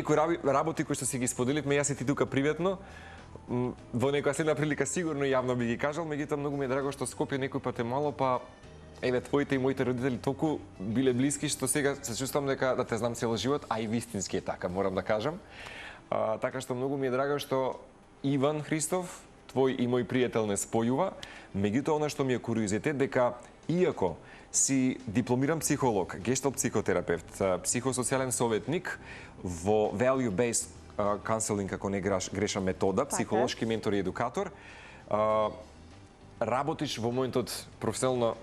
некои работи кои што си ги споделивме јас и ти тука приветно, во некоја следна прилика сигурно јавно би ги кажал, меѓутоа многу ми е драго што Скопје некој пат е мало, па еве твоите и моите родители толку биле блиски што сега се чувствам дека да те знам цел живот, а и вистински е така, морам да кажам. Така што многу ми е драго што Иван Христов, твој и мој пријател не спојува, меѓутоа она што ми е куриозитет дека иако си дипломиран психолог, гешталт психотерапевт, психосоцијален советник во value-based counseling, како не грешам метода, психолошки ментор и едукатор, работиш во моментот професионално,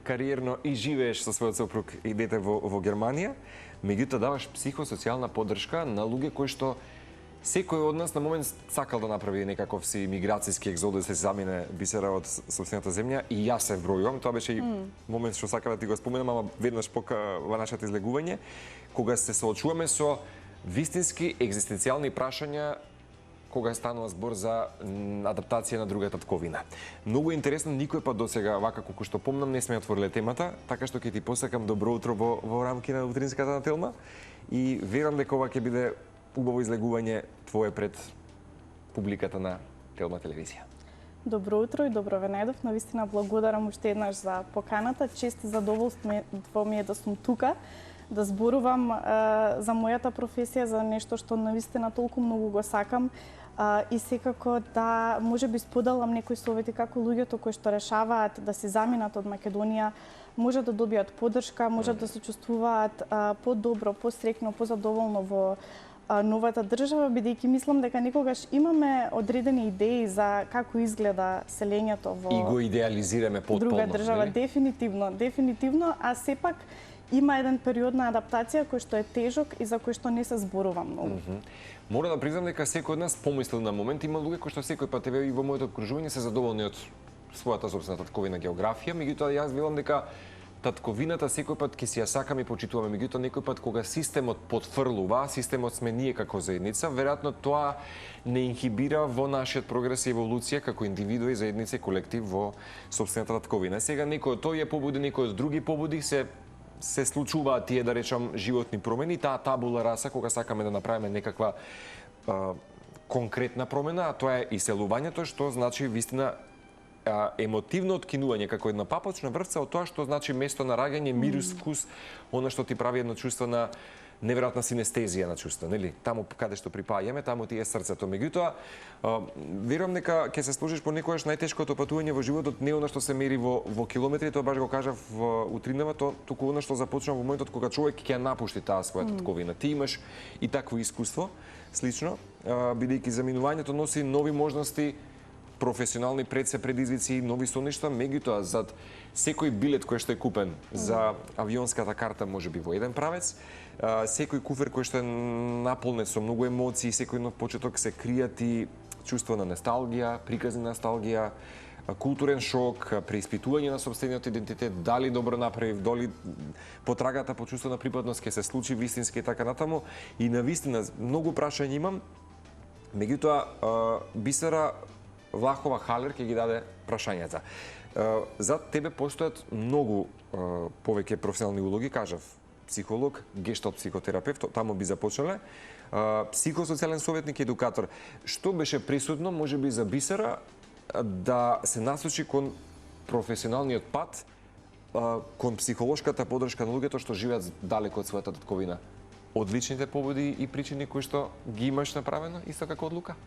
кариерно и живееш со својот сопруг и дете во Германија, меѓутоа даваш психосоцијална поддршка на луѓе кои што секој од нас на момент сакал да направи некаков си миграцијски екзодус, да се замине Бисера од сопствената земја, и јас се вбројувам. Тоа беше и момент што сакав да ти го споменам, ама веднаш во нашето излегување, кога се соочуваме со вистински екзистенцијални прашања кога станува збор за адаптација на друга татковина. Многу интересно, никој пат досега, вака колку што помнам, не сме отвориле темата, така што ќе ти посакам добро утро во рамки на утринската на Телма и верам дека ова ќе биде убаво излегување твое пред публиката на Телма телевизија. Добро утро и добро ве најдов. Навистина благодарам уште еднаш за поканата. Чест и задоволство ми е да сум тука, да зборувам за мојата професија, за нешто што навистина толку многу го сакам, и секако да можеби споделам некои совети како луѓето кои што решаваат да се заминат од Македонија може да добијат поддршка, може да се чувствуваат подобро, посрекно, позадоволно во новата држава, бидејќи мислам дека некогаш имаме одредени идеи за како изгледа селењето во и го идеализираме потполно, друга држава, дефинитивно, а сепак има еден период на адаптација кој што е тежок и за кој што не се зборува многу. Мора да признам дека секој од нас помислил на момент, има луѓе кои што секој пат и во моето окружување се задоволни од својата собствена татковина географија, меѓутоа јас велам дека татковината секој пат ќе си ја сакаме и почитуваме, меѓутоа некој пат кога системот потфрлува, системот сме ние како заедница, веројатно тоа не инхибира во нашиот прогрес и еволуција како индивидуи, заедница и колектив во собствената татковина. Сега некој од тој ја побуди, некој од други побуди, се случуваат тие, да речам, животни промени, таа табула раса кога сакаме да направиме некаква конкретна промена, а тоа е иселувањето, што значи вистина емотивно откинување како една папочна врвца од тоа што значи место на раѓање, мирус, вкус, она што ти прави едно чувство на неверојатна синестезија на чувство, нели? Таму каде што припаѓаме, таму ти е срцето. Меѓутоа, верувам дека ќе се сложиш понекогаш најтешкото патување во животот не она што се мери во километри, тоа баш го кажав утринава, туку она што започнува во моментот кога човек ќе напушти таа своја татковина. Ти имаш и такво искуство, слично, бидејќи заминувањето носи нови можности, професионални предизвици, нови соништа, меѓутоа зад секој билет кој што е купен за авионската карта можеби во еден правец, секој куфер кој што е наполнет со многу емоции, секој нов почеток се кријат и чувство на носталгија, приказни носталгија, културен шок, преиспитување на сопствениот идентитет, дали добро направив, дали потрагата по чувство на припадност ќе се случи вистински и така натаму. И навистина многу прашања имам, меѓутоа Бисера Влахова Халер ќе ги даде прашањата. За тебе постојат многу повеќе професионални улоги, кажав, психолог, гешталт психотерапевт, таму би започнале, психосоцијален советник и едукатор. Што беше присутно, можеби за Бисера, да се насочи кон професионалниот пат, кон психолошката поддршка на луѓето што живеат далеко од својата татковина? Одличните поводи и причини кои што ги имаш направено, исто како одлука?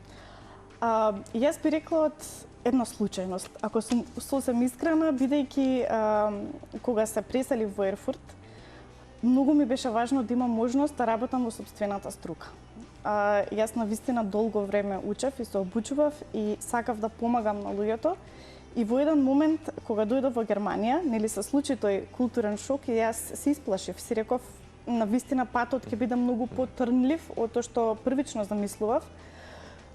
Јас би рекла од една случајност, ако сум сосем искрена, бидејќи кога се преселив во Ерфурт, многу ми беше важно да имам можност да работам во сопствената струка. Јас навистина долго време учев и се обучував и сакав да помагам на луѓето. И во еден момент, кога дојдов во Германија, нели се случи тој културен шок и јас се исплашив. Си реков, навистина патот ќе биде многу потрнлив од тоа што првично замислував.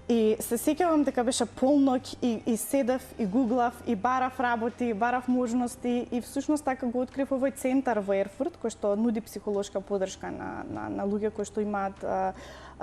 И се сеќавам дека беше полноќ и седев и гуглав и барав работи, барав можности и всушност така го открив овој центар во Ерфурт кој што нуди психолошка поддршка на луѓе кои што имаат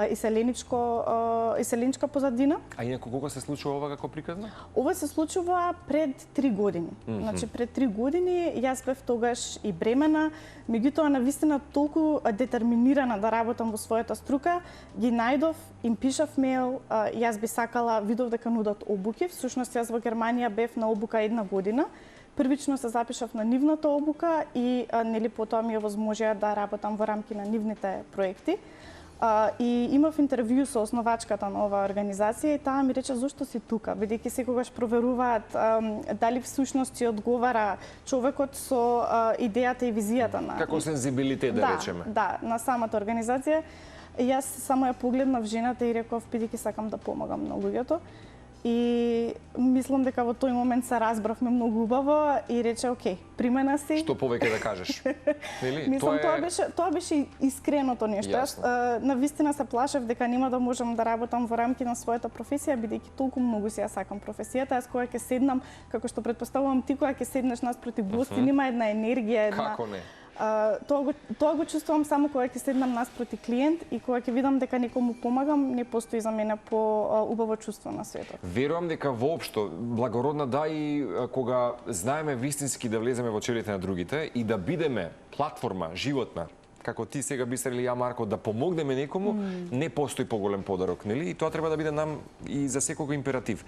иселеничка позадина. А инаку кога се случува ова како приказна? Ова се случува пред 3 години. Значи пред 3 години јас бев тогаш и бремена, меѓутоа навистина толку детерминирана да работам во својата струка, ги најдов, им пишав мејл, јас би сакала, видов дека нудат обуки. Всушност јас во Германија бев на обука 1 година. Првично се запишав на нивната обука и нели потоа ми овозможија да работам во рамки на нивните проекти. И имав интервју со основачката на оваа организација и таа ми рече зошто си тука, бидејќи секогаш проверуваат дали всушност си одговара човекот со идејата и визијата на... Како сензибилитет, да речеме. Да, на самата организација. Јас само ја погледнав жената и реков, бидејќи сакам да помагам на луѓето. И мислам дека во тој момент се разбравме многу убаво и рече, окей, примена си. Што повеќе да кажеш? Нели? Мислам, тоа беше искреното нешто. Јас навистина се плашев дека нема да можам да работам во рамки на својата професија, бидејќи толку многу си ја сакам професијата. Јас кога ќе седнам, како што претпоставувам ти кога ќе седнеш наспроти гости, нема една енергија, една... Како не? Тоа го чувствувам само кога ќе седнам наспроти клиент и кога ќе видам дека некому помагам, не постои за мене по-убаво чувство на светот. Верувам дека воопшто благородна да и кога знаеме вистински да влеземе во челите на другите и да бидеме платформа животна, како ти сега Бисер или ја Марко, да помогнеме некому, не постои поголем подарок, нели? И тоа треба да биде нам и за секого императив.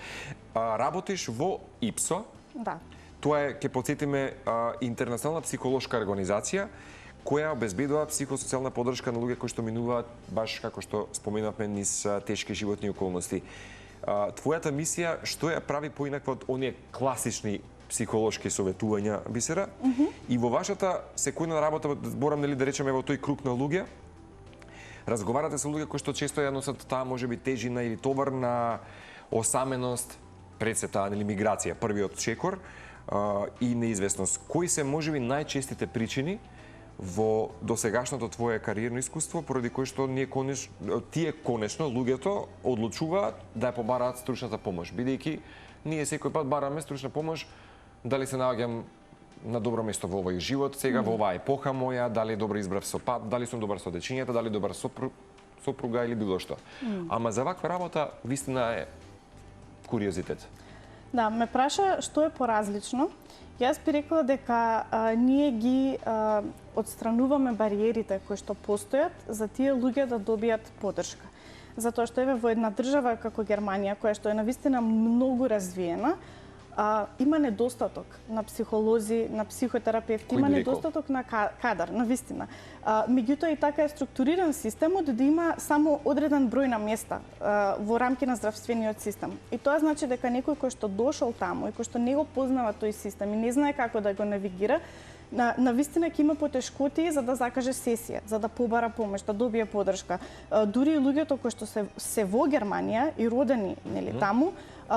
Работиш во ИПСО. Да. Тоа е, ќе потсетиме, интернационална психолошка организација која обезбедува психосоцијална поддршка на луѓе кои што минуваат баш како што споменавме низ тешки животни околности. Твојата мисија што ја прави поинаква од оние класични психолошки советувања, Бисера? И во вашата секојна работа, зборам нели да речеме во тој круг на луѓе, разговарате со луѓе кои што често ја носат таа можеби тежина или товар на осаменост, пред се таа нели миграција, првиот чекор, и неизвестност. Кои се можеби најчестите причини во досегашното твое кариерно искуство поради кои што тие конечно луѓето одлучуваат да ја побараат стручната помош, бидејќи ние секој пат бараме стручна помош дали се наоѓам на добро место во овој живот, сега во оваа епоха моја, дали добро избрав со пат, дали сум добар со дечињата, дали добар сопруга или било што. Ама за ваква работа вистина е куриозитет. Да, ме праша што е поразлично. Јас би рекла дека ние ги отстрануваме бариерите кои што постојат за тие луѓе да добијат поддршка. Затоа што еве во една држава како Германија, која што е навистина многу развиена, има недостаток на психолози, на психотерапевти, има недостаток на кадар, навистина. Меѓутоа и така е структуриран системот да има само одреден број на места во рамки на здравствениот систем. И тоа значи дека некој кој што дошол таму и кој што не го познава тој систем и не знае како да го навигира, навистина ќе има потешкоти за да закаже сесија, за да побара помош, да добие поддршка. Дури и луѓето кои што се во Германија и родени нели таму,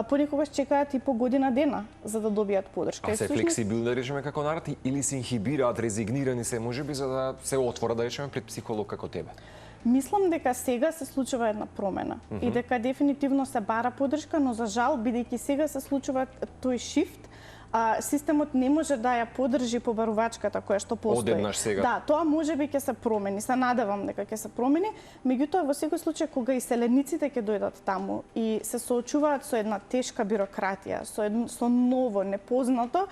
понекогаш чекаат и по година дена за да добијат поддршка. А се флексибилни да речеме како народ или се инхибираат, резигнирани се можеби за да се отворат да речеме пред психолог како тебе? Мислам дека сега се случува една промена и дека дефинитивно се бара поддршка, но за жал бидејќи сега се случува тој шифт, системот не може да ја поддржи побарувачката која што постои. Одеднаш сега. Да, тоа можеби ќе се промени, се надевам дека ќе се промени, меѓутоа во секој случај кога иселениците ќе дојдат таму и се соочуваат со една тешка бирократија, со ново, непознато,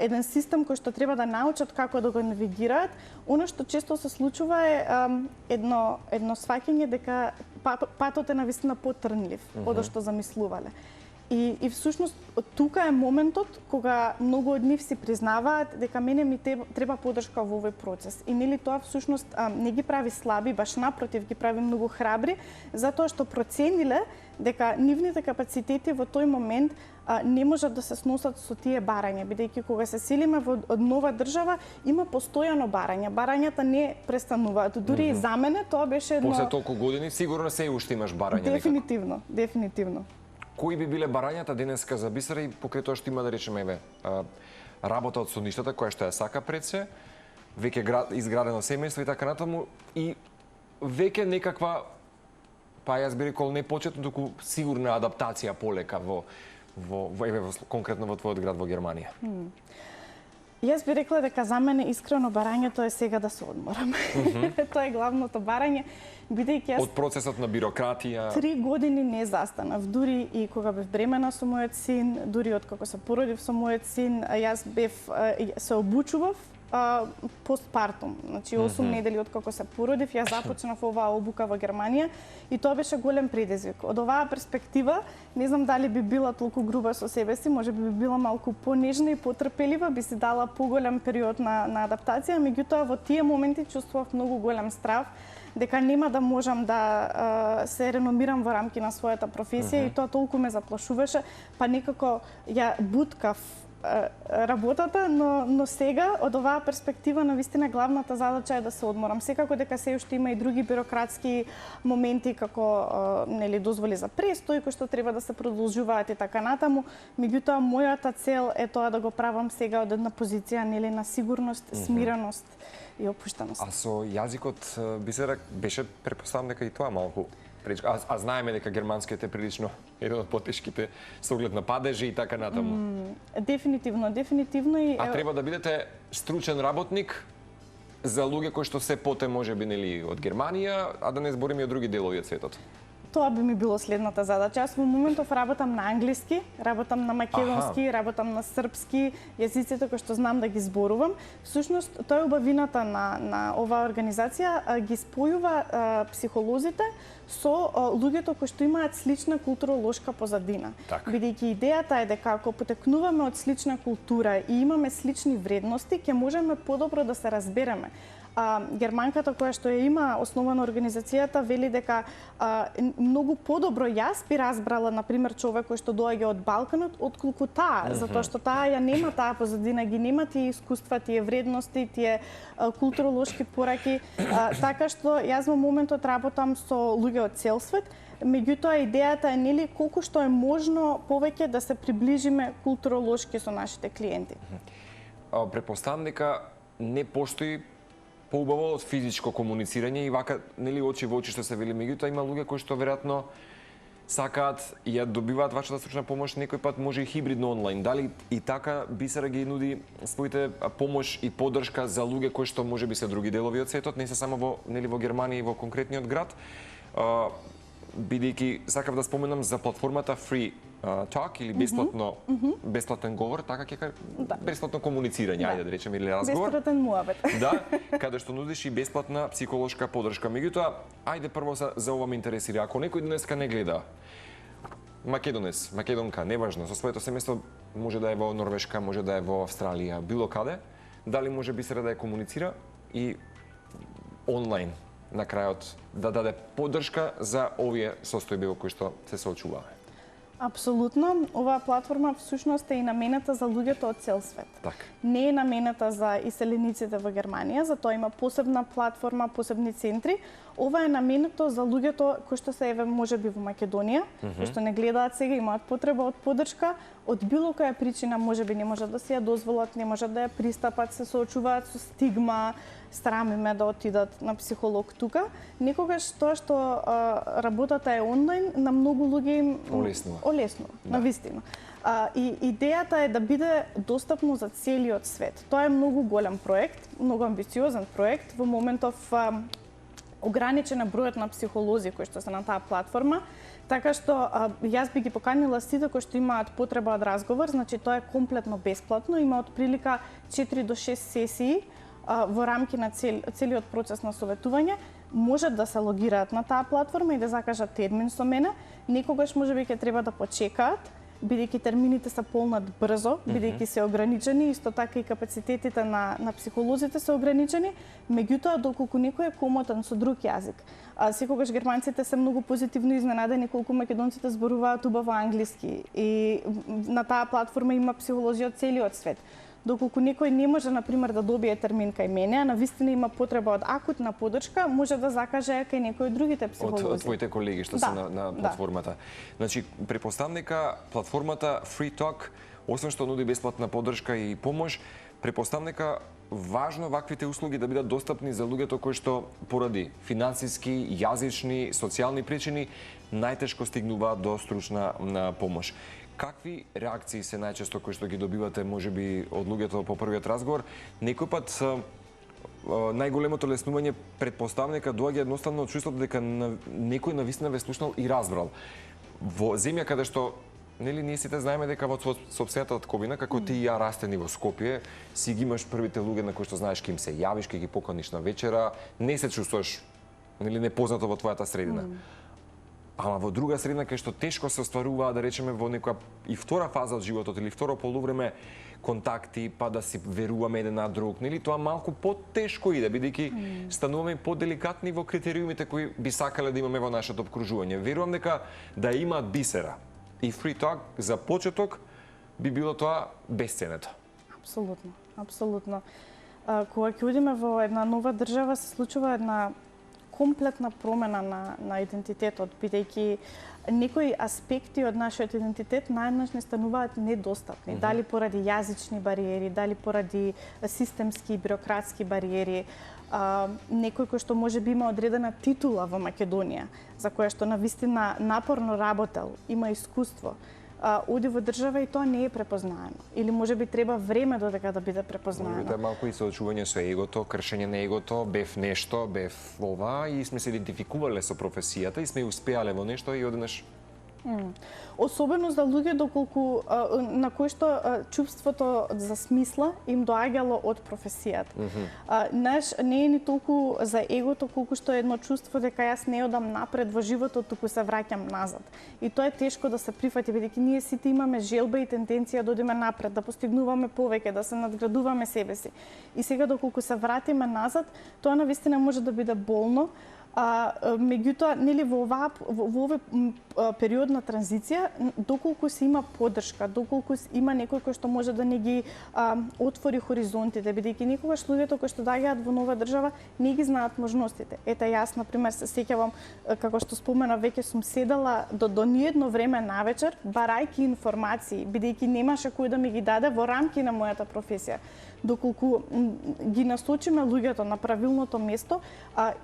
еден систем кој што треба да научат како да го навигираат, она што често се случува е едно сваќање дека патот е навистина потрнлив од што замислувале. И всушност тука е моментот кога многу од нив си признаваат дека мене ми треба поддршка во овој процес. И нели тоа всушност не ги прави слаби, баш напротив ги прави многу храбри, затоа што процениле дека нивните капацитети во тој момент не можат да се сносат со тие барања, бидејќи кога се селиме во нова држава има постојано барања. Барањата не престануваат. Дури и за мене тоа беше едно... После толку години сигурно се и уште имаш барања. Дефинитивно, дефинитивно. Кои би биле барањата денеска за Бисера и покрај тоа што има да речеме работа од сонништата која што ја сака пред се, веќе изградено семејство и така натаму и веќе некаква, па јас би рекол не почетно, туку сигурна адаптација полека конкретно во твојот град во Германија? Јас би рекла дека за мене искрено барањето е сега да се одморам. Тоа е главното барање, бидејќи јас Од процесот на бирократија. 3 години не застанав, дури и кога бев бремена со мојот син, дури откако се породив со мојот син, јас се обучував постпартум, значи 8 недели откако се породив, јас започнав оваа обука во Германија и тоа беше голем предизвик. Од оваа перспектива, не знам дали би била толку груба со себе си, можеби би била малку понежна и потрпелива, би си дала поголем период на адаптација, меѓутоа во тие моменти чувствував многу голем страв дека нема да можам да се реномирам во рамки на својата професија и тоа толку ме заплашуваше, па некако ја буткав работата, но сега од оваа перспектива навистина главната задача е да се одморам. Секако дека се уште има и други бирократски моменти како нели дозволи за престој кои што треба да се продолжуваат и така натаму, меѓутоа мојата цел е тоа да го правам сега од една позиција нели на сигурност, смиреност и опуштеност. А со јазикот Бисера беше претпоставам дека и тоа малку пречка. А знаеме дека германскиот е прилично еден од потешките со оглед на падежи и така натаму. Дефинитивно и А треба да бидете стручен работник за луѓе кои што се поте можеби нели од Германија, а да не збориме и од други делови од светот. Тоа би ми било следната задача. Јас во моментов работам на англиски, работам на македонски, работам на српски, јазиците кои што знам да ги зборувам. Всушност, тоа е убавината на оваа организација, ги спојува психолозите со луѓето кои што имаат слична културолошка позадина. Бидејќи идејата е дека ако потекнуваме од слична култура и имаме слични вредности, ќе можеме подобро да се разбереме. Германката која што ја има основана организацијата вели дека многу подобро јас би разбрала на пример човек кој што доаѓа од Балканот отколку таа, затоа што таа ја нема таа позадина, ги нема тие искуства, тие вредности, тие културолошки пораки, така што јас во моментот работам со луѓе од цел свет. Меѓутоа идејата е нели колку што е можно повеќе да се приближиме културолошки со нашите клиенти. Претпоставам дека не постои поубаво од физичко комуницирање и вака нели очи во очи што се вели, меѓутоа има луѓе кои што веројатно сакаат и ја добиваат вашата стручна помош, некој пат може и хибридно онлайн. Дали и така Бисера ги нуди своите помош и поддршка за луѓе кои што можеби се други делови од светот, не се само во нели во Германија и во конкретниот град. Бидејќи сакав да споменам за платформата Free Talk или бесплатен говор, така ќе кажа, бесплатно комуницирање, ајде да речеме, или разговор. Бесплатен муабет. Да, каде што нудиш и бесплатна психолошка поддршка. Меѓутоа, ајде прво за ова ме интересира. Ако некој денеска не гледа, македонец, македонка, неважно, со своето семејство може да е во Норвешка, може да е во Австралија, било каде, дали може Бисера да ја комуницира и онлайн на крајот да даде поддршка за овие состојби во кои што се соочуваме. Апсолутно, оваа платформа всушност е и наменета за луѓето од цел свет. Така. Не е наменета за иселениците во Германија, затоа има посебна платформа, посебни центри. Ова е наменето за луѓето кои што се еве можеби во Македонија, кои што не гледаат сега, имаат потреба од поддршка, од било која причина можеби не можат да си ја дозволат, не можат да ја пристапат, се соочуваат со стигма, срамиме да отидат на психолог тука. Некогаш тоа што работата е онлайн, на многу луѓе им олеснува, навистина. И идејата е да биде достапно за целиот свет. Тоа е многу голем проект, многу амбициозен проект. Во моментов ограничен е бројот на психолози кои што се на таа платформа, така што јас би ги поканила сите кои што имаат потреба од разговор, значи тоа е комплетно бесплатно, има од прилика 4 до 6 сесии во рамки на целиот процес на советување, можат да се логираат на таа платформа и да закажат термин со мене, некогаш можеби ќе треба да почекаат, бидејќи термините се полнат брзо, бидејќи се ограничени, исто така и капацитетите на психолозите се ограничени, меѓутоа доколку некој е комотен со друг јазик. Секогаш германците се многу позитивно изненадени колку македонците зборуваат убаво англиски и на таа платформа има психолози од целиот свет. Доколку некој не може, например, да добие термин кај мене, а навистина има потреба од акутна поддршка, може да закаже кај некој од другите психолози. Од твоите колеги што се на платформата. Значи, претпоставам дека платформата Free Talk, освен што нуди бесплатна поддршка и помош, претпоставам дека важно ваквите услуги да бидат достапни за луѓето кои што поради финансиски, јазични, социјални причини најтешко стигнуваат до стручна помош. Какви реакции се најчесто кои што ги добивате можеби од луѓето по првиот разговор? Некој пат најголемото леснување претпоставам дека доаѓа едноставно од чувството дека некој навистина ве слушнал и разбрал. Во земја каде што нели ние сите знаеме дека во сопстената ковина, како ти и ја растени во Скопје, си ги имаш првите луѓе на кои што знаеш ке им се јавиш, ке ги поканиш на вечера, не се чувствуваш нели непознато во твојата средина. Ама во друга средина кај што тешко се остварува, да речеме, во некоја и втора фаза од животот или второ полувреме контакти, па да си веруваме еден на друг, нели тоа малку потешко иде, бидејќи стануваме поделикатни во критериумите кои би сакале да имаме во нашето обкружување. Верувам дека да имаат бисера и free talk за почеток би било тоа бесценето. Апсолутно, апсолутно. Кога ќе одиме во една нова држава се случува една комплетна промена на идентитетот, бидејќи некои аспекти од нашиот идентитет најнаш не стануваат недостапни. Дали поради јазични бариери, дали поради системски и бирократски бариери. Некој кој што може би има одредена титула во Македонија, за која што навистина напорно работел, има искуство, оди во држава и тоа не е препознаено. Или може би треба време додека да биде препознаено. Може би тоа малку и соочување со егото, кршење на егото, бев нешто, бев ова и сме се идентификувале со професијата и сме успеале во нешто и одеднаш Особено за луѓе доколку на кои што чувството за смисла им доаѓало од професијата. Наш не е ни толку за егото колку што е едно чувство дека јас не одам напред во животот, туку се враќам назад. И тоа е тешко да се прифати, бидејќи ние сите имаме желба и тенденција да одиме напред, да постигнуваме повеќе, да се надградуваме себе си. И сега доколку се вратиме назад, тоа навистина може да биде болно. Меѓутоа, нели во овој период на транзиција, доколку се има поддршка, доколку има некој кој што може да не ги отвори хоризонтите, бидејќи некогаш луѓето кои што доаѓаат во нова држава не ги знаат можностите. Ета јас на пример се сеќавам, како што спомена, веќе сум седала до ниедно време навечер барајќи информации, бидејќи немаше кој да ми ги даде во рамки на мојата професија. Доколку ги насочиме луѓето на правилното место,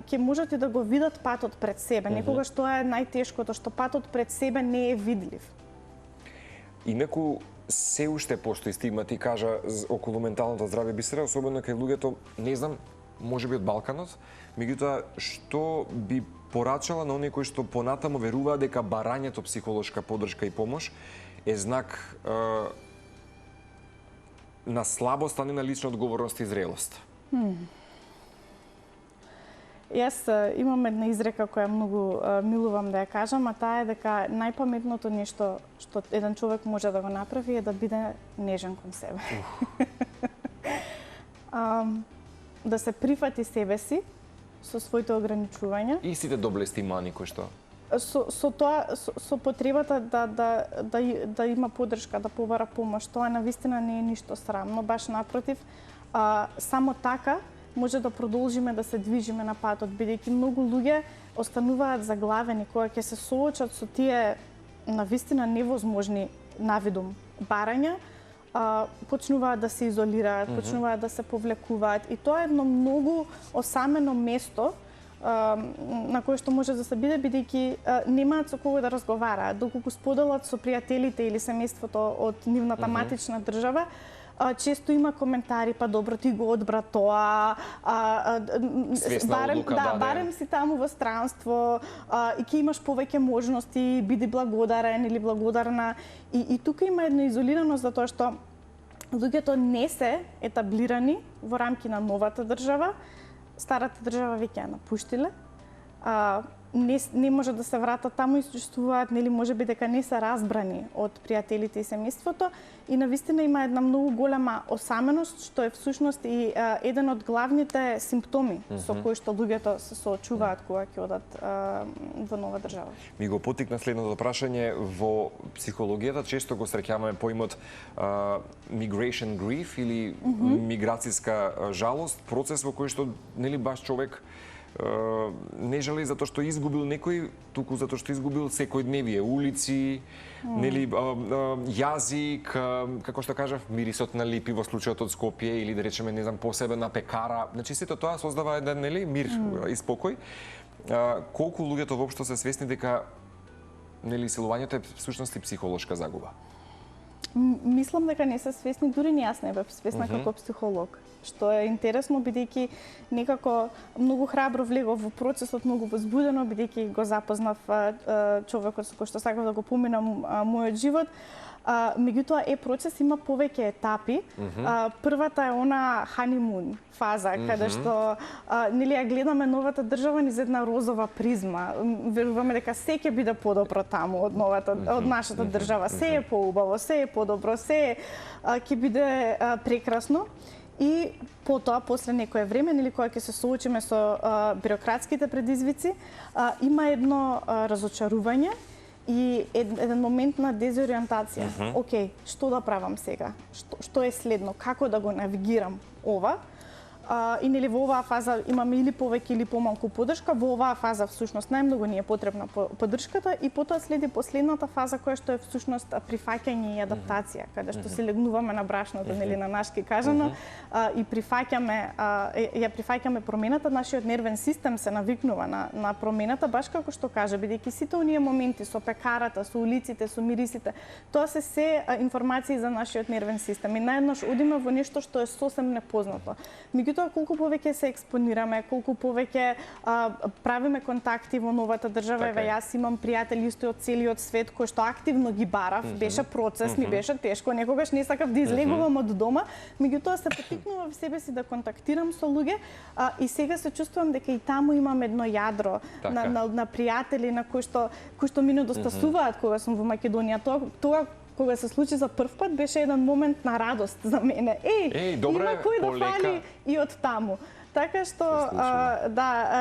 ќе можат и да го видат патот пред себе. Некогаш тоа е најтешкото, што патот пред себе не е видлив. Инаку се уште постои стигма, ти кажа, околу менталното здравје бисера, особено кај луѓето, не знам, можеби од Балканот, меѓутоа што би порачала на оние кои што понатамо веруваат дека барањето психолошка поддршка и помош е знак на слабост, а не на лична одговорност и зрелост? Јас имам една изрека која многу милувам да ја кажам, а таа е дека најпаметното нешто што еден човек може да го направи е да биде нежен кон себе. Да се прифати себе си со своите ограничувања. И сите доблести и мани кои што? Со тоа, со потребата да има поддршка, да побара помош, тоа навистина не е ништо срамно, баш напротив, само така може да продолжиме да се движиме на патот, бидејќи многу луѓе остануваат заглавени кога ќе се соочат со тие навистина невозможни навидум барања, почнуваат да се изолираат, почнуваат да се повлекуваат и тоа е едно многу осамено место на кое што може да се биде, бидејќи немаат со кого да разговараат. Доколку споделат со пријателите или семејството од нивната матична држава, често има коментари, па добро ти го одбра тоа, барем си таму во странство, и ќе имаш повеќе можности, биди благодарен или благодарна. И тука има една изолираност за тоа што луѓето не се етаблирани во рамки на новата држава, старата држава веќе ја напуштиле, не може да се вратат таму и чувствуваат, нели можеби дека не се разбрани од пријателите и семејството и навистина има една многу голема осаменост, што е всушност и еден од главните симптоми со кои што луѓето се соочуваат кога ќе одат во нова држава. Ми го потикна следното прашање. Во психологијата често го среќаваме поимот migration grief или миграцијска жалост, процес во кој што нели баш човек не жали затоа што изгубил некој, туку затоа што изгубил секојдневие, улици, нели јазик, како што кажав, мирисот на липи во случајот од Скопје или да речеме, не знам, посебна пекара. Значи сето тоа создава еден нели мир и спокој. Колку луѓето воопшто се свесни дека нели силувањето е всушност и психолошка загуба? Мислам дека не се свесни, дури не јас не бев свесна како психолог. Што е интересно, бидејќи некако многу храбро влегов во процесот, многу возбудено, бидејќи го запознав човекот со кој што сакав да го поминам мојот живот. Меѓутоа процес има повеќе етапи. Првата е она ханимун фаза, каде што нели ја гледаме новата држава низ една розова призма. Веруваме дека се ќе биде подобро таму од нашата држава. Се е поубаво, се е подобро, се ќе биде прекрасно. И потоа, после некое време, нели кога ќе се соочиме со бирократските предизвици, има едно разочарување и еден момент на дезориентација. Океј, што да правам сега? Што е следно? Како да го навигирам ова? И нели во оваа фаза имаме или повеќе или помалку поддршка. Во оваа фаза всушност најмногу ни е потребна поддршката и потоа следи последната фаза која што е всушност прифаќање и адаптација, каде што се легнуваме на брашното, нели на нашки кажано, и ја прифаќаме промената. Нашиот нервен систем се навикнува на промената, баш како што кажа, бидејќи сите оние моменти со пекарата, со улиците, со мирисите, тоа се информации за нашиот нервен систем. И наеднаш одиме во нешто што е сосем непознато. Меѓутоа, колку повеќе се експонираме, колку повеќе правиме контакти во новата држава, еве јас имам пријатели исто од целиот свет кои што активно ги барав, беше процес, ми беше тешко, некогаш не сакав да излегувам од дома, меѓутоа се потикнував себе си да контактирам со луѓе и сега се чувствувам дека и таму имам едно јадро на пријатели на кои што ми недостасуваат кога сум во Македонија. Тоа кога се случи за прв пат, беше еден момент на радост за мене. Има кој да фали и од таму. Така што,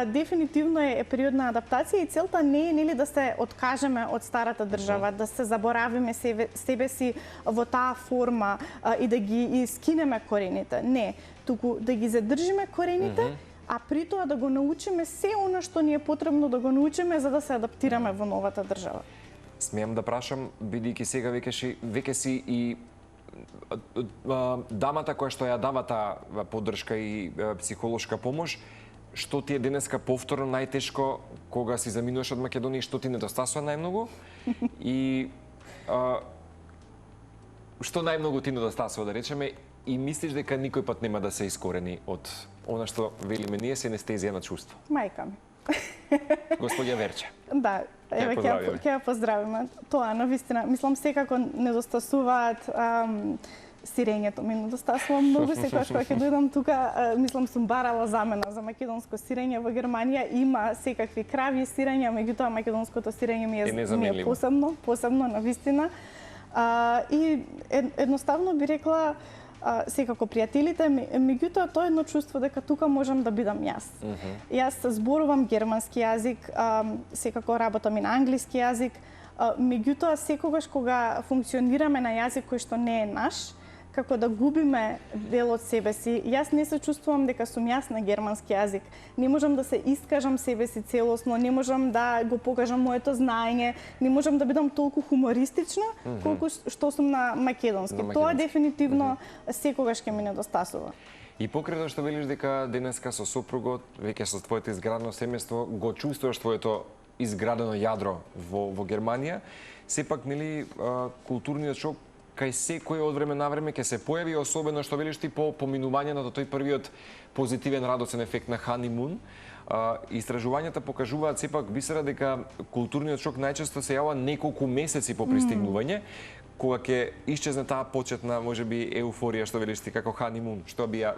дефинитивно е период на адаптација и целта не е нели да се откажеме од старата држава, да се заборавиме себе си во таа форма и да ги скинеме корените. Не, туку да ги задржиме корените, а при тоа да го научиме се она што ни е потребно да го научиме за да се адаптираме во новата држава. Смеам да прашам, бидејќи сега веќе си и дамата која што ја дава таа поддршка и психолошка помош, што ти е денеска повторно најтешко кога си заминуваш од Македонија и што ти недостасува најмногу? И што најмногу ти недостасува, да речеме, и мислиш дека никој пат нема да се искорени од она што велиме ние се анестезија на чувство? Мајка ми. Господја Верче. Да, еве ќе ја поздравиме. Тоа навистина, мислам секако недостасуваат сирењето ми недостасува многу. Секогаш кога ќе дојдам тука, мислам сум барала замена за македонско сирење во Германија. Има секакви крави сирења, меѓутоа македонското сирење ми е посебно навистина. И едноставно би рекла секако пријателите, меѓутоа тоа е едно чувство дека тука можам да бидам јас. Јас зборувам германски јазик, секако работам и на англиски јазик, меѓутоа секогаш кога функционираме на јазик кој што не е наш, како да губиме дел од себе си. Јас не се чувствувам дека сум јас на германски јазик. Не можам да се искажам себе си целосно, не можам да го покажам моето знаење, не можам да бидам толку хумористична колку што сум на македонски. Тоа дефинитивно секогаш ќе ми недостасува. И покрај тоа што велиш дека денеска со сопругот, веќе со твоето изградено семејство, го чувствуваш твоето изградено јадро во Германија, сепак нели културниот шок кај секој од време на време ќе се појави, особено што велиш ти по поминување на тој првиот позитивен радосен ефект на ханимун. Истражувањата покажуваат сепак бисера дека културниот шок најчесто се јавува неколку месеци по пристигнување, кога ќе исчезне таа почетна, можеби, еуфорија што велиш ти како ханимун, што би ја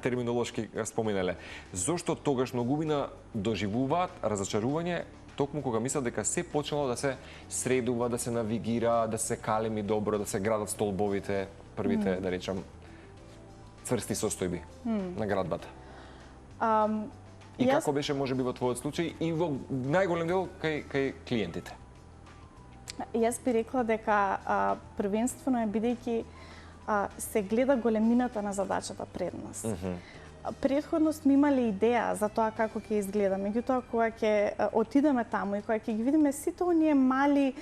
терминолошки споменале. Зошто тогаш многумина доживуваат разочарување токму кога мислат дека се почнало да се средува, да се навигира, да се калеми добро, да се градат столбовите, првите, да речам, цврсти состојби на градбата? И како беше можеби во твојот случај и во најголем дел кај клиентите? Јас би рекла дека првенствено е бидејќи се гледа големината на задачата пред нас. Претходно сме имале идеја за тоа како ќе изгледа, меѓутоа кога ќе отидеме таму и кога ќе ги видиме сите оние мали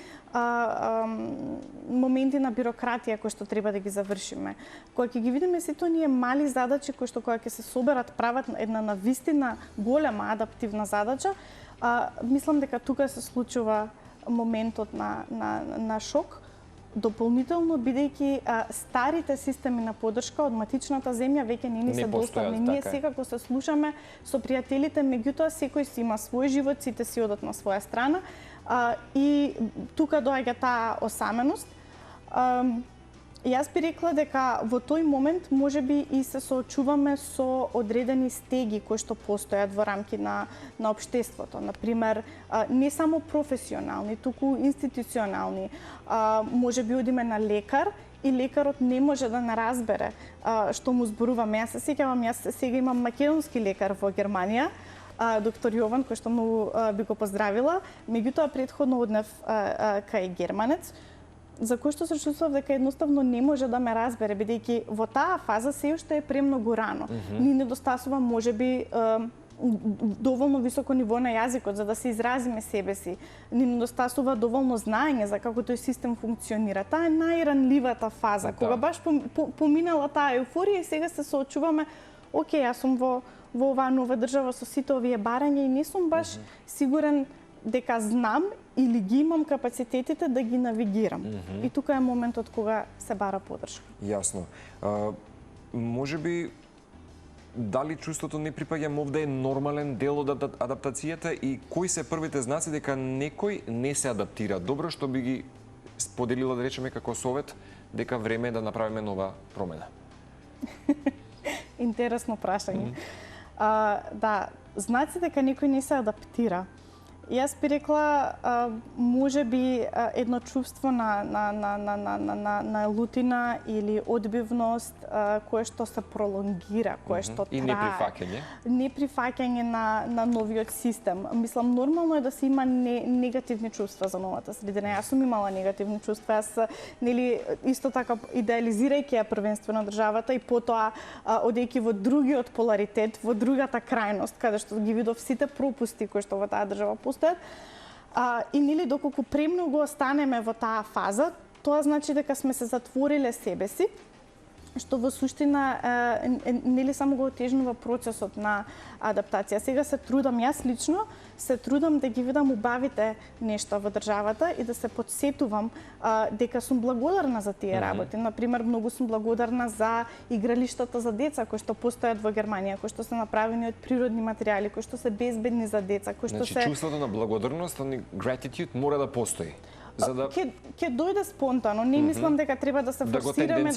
моменти на бирократија кои што треба да ги завршиме, кога ќе ги видиме сите оние мали задачи кои што кога ќе се соберат прават една навистина голема адаптивна задача, мислам дека тука се случува моментот на шок, дополнително, бидејќи старите системи на поддршка од матичната земја веќе не ни се достапни. Ние секако се слушаме со пријателите, меѓутоа секој си има свој живот, сите си одат на своја страна и тука доаѓа таа осаменост. Јас би рекла дека во тој момент можеби и се соочуваме со одредени стеги кои што постојат во рамки на општеството. Например, не само професионални, туку институционални. Можеби одиме на лекар и лекарот не може да не разбере што му зборуваме. Јас се сеќавам, јас сега имам македонски лекар во Германија, доктор Јован, кој што му би го поздравила. Меѓутоа претходно однев кај германец, за кој што се чувствував дека едноставно не може да ме разбере, бидејќи во таа фаза се уште е премногу рано. Ни недостасува можеби доволно високо ниво на јазикот за да се изразиме себе си. Ни недостасува доволно знаење за како тој систем функционира. Таа е најранливата фаза, кога баш поминала таа еуфорија и сега се соочуваме, окей, јас сум во оваа нова држава со сите овие барања и не сум баш сигурен дека знам или ги имам капацитетите да ги навигирам. И тука е моментот кога се бара поддршка. Јасно. Можеби дали чувството не припаѓа овде е нормален дел од адаптацијата и кои се првите знаци дека некој не се адаптира добро, што би ги споделила, да речеме, како совет дека време е да направиме нова промена? Интересно прашање. Да, знаци дека некој не се адаптира. Јас би рекла, може би едно чувство на лутина или одбивност кое што се пролонгира, кое што трае. И неприфаќање? Неприфаќање на новиот систем. Мислам, нормално е да се има негативни чувства за новата средина. Јас сум имала негативни чувства. Јас, нели, исто така идеализирајќи ја првенствено државата и потоа одејќи во другиот поларитет, во другата крајност, каде што ги видов сите пропусти кои што во таа држава постојат. И нели доколку премногу останеме во таа фаза, тоа значи дека сме се затвориле себе си, што во суштина нели само го отежнува процесот на адаптација. Сега се трудам, јас лично се трудам да ги видам убавите нешта во државата и да се подсетувам дека сум благодарна за тие работи. Например, многу сум благодарна за игралиштата за деца кои што постојат во Германија, кои што се направени од природни материјали, кои што се безбедни за деца, кои што се чувството на благодарност, gratitude мора да постои. Ќе дојде спонтано, не мислам дека треба да се форсираме